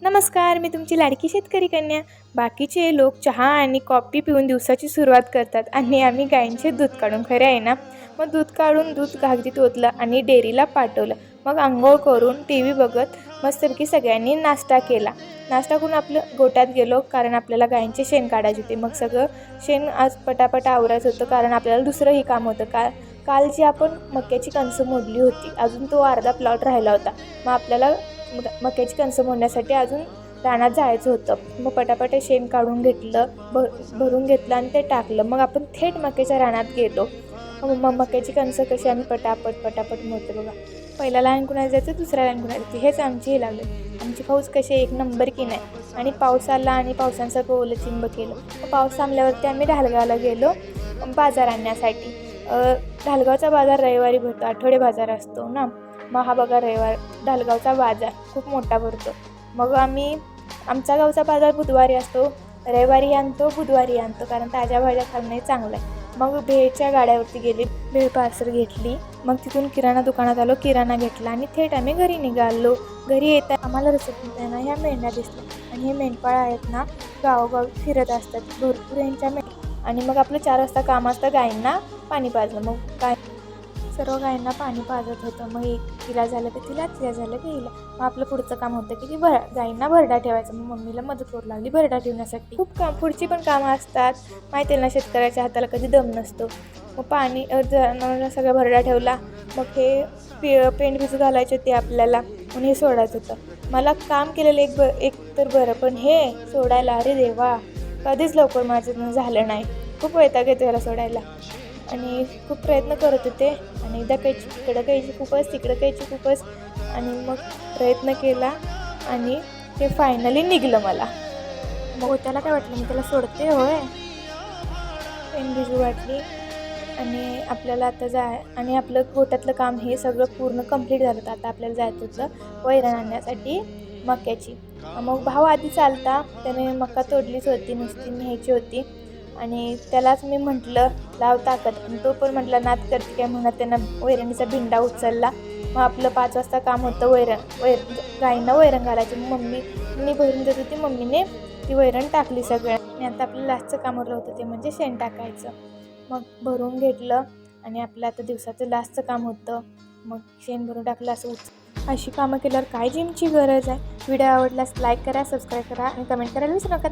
नमस्कार, मी तुमची लाडकी शेतकरी कन्या. बाकीचे लोक चहा आणि कॉफी पिऊन दिवसाची सुरुवात करतात आणि आम्ही गायींचे दूध काढून, खरं आहे ना. मग दूध काढून दूध घागरीत ओतलं आणि डेअरीला पाठवलं. मग अंघोळ करून टी व्ही बघत मस्तपैकी सगळ्यांनी नाश्ता केला. नाश्ता करून आपलं गोठ्यात गेलो, कारण आपल्याला गायींचे शेण काढायचे होते. मग सगळं शेण आज पटापट आवरायचं होतं, कारण आपल्याला दुसरंही काम होतं. काल जी आपण मक्याची कणसं मोडली होती, अजून तो अर्धा प्लॉट राहिला होता. मग आपल्याला मक्याची कणसं मोडण्यासाठी अजून रानात जायचं होतं. मग पटापट शेण काढून घेतलं, भरून घेतलं आणि ते टाकलं. मग आपण थेट मक्याच्या रानात गेलो. मग मक्याची कणसं कशी आम्ही पटापट मोडतो बघा. पहिला लाईन कुणाला जायचं, दुसऱ्या लाईन कुणाला जायचं, हेच आमची हे लागले. आमची फौज कशी एक नंबर की नाही. आणि पाऊस आला आणि पावसांचं ओलं चिंब केलं. मग पाऊस थांबल्यावरती आम्ही ढालगावला गेलो बाजार आणण्यासाठी. ढालगावचा बाजार रविवारी भरतो, आठवडे बाजार असतो ना. मग हा बघा रविवार ढालगावचा बाजार खूप मोठा भरतो. मग आमचा गावचा बाजार बुधवारी असतो, रविवारी आणतो, बुधवारी आणतो, कारण ताज्या भाज्या खाणं चांगलं आहे. मग भेळच्या गाड्यावरती गेली, भेळ पार्सल घेतली. मग तिथून किराणा दुकानात आलो, किराणा घेतला आणि थेट आम्ही घरी निघालो. घरी येता आम्हाला रसोईत ना ह्या मेंढ्या दिसल्या आणि हे मेंढपाळ आहेत ना, गावोगाव फिरत असतात भरपूर यांच्या आणि मग आपलं 4 वाजता काम असतं गायींना पाणी पाजलं. मग सर्व गायींना पाणी पाजत होतं. मग तिला झालं की तिला झालं की हिला. मग आपलं पुढचं काम होतं की गायींना भरडा ठेवायचं. मग मम्मीला मदत करू लागली भरडा ठेवण्यासाठी. खूप पुढची पण कामं असतात, माहिती आहे ना. शेतकऱ्याच्या हाताला कधी दम नसतो. मग पाणी सगळा भरडा ठेवला. मग हे पेंड भिजू घालायचे ते आपल्याला, म्हणून हे सोडायचं होतं. मला काम केलेलं एक तर बरं, पण हे सोडायला अरे देवा, कधीच लवकर माझं झालं नाही. खूप वैताग येतो याला सोडायला आणि खूप प्रयत्न करत होते. आणि एकदा कैची तिकडं कैची खूपच, तिकडं कैची खूपच, आणि मग प्रयत्न केला आणि ते फायनली निघलं मला. मग त्याला काय वाटलं, मी त्याला सोडते होय. पेन भिजू वाटली आणि आपल्याला आता आणि आपलं गोठ्यातलं काम हे सगळं पूर्ण कंप्लीट झालं होतं. आता आपल्याला जायचं होतं वैरण आणण्यासाठी मक्याची. मग भाव आधी चालता, त्याने मका तोडलीच होती, नुसती न्यायची होती. आणि त्यालाच मी म्हटलं लाव ताकद, आणि तो पण म्हटला नाद करते काय म्हणत त्यानं वैरणीचा भिंडा उचलला. मग आपलं 5 वाजता काम होतं गायींना वैरण घालायची. मम्मी भरून देत होती, मम्मीने ती वैरण टाकली सगळ्या. आणि आता आपलं लास्टचं काम उरलं होतं ते म्हणजे शेण टाकायचं. मग भरून घेतलं आणि आपलं आता दिवसाचं लास्टचं काम होतं. मग शेण भरून टाकलं. अशी कामं केल्यावर काय जिमची गरज आहे. व्हिडिओ आवडल्यास लाईक करा, सबस्क्राईब करा आणि कमेंट करायला विसरू नका.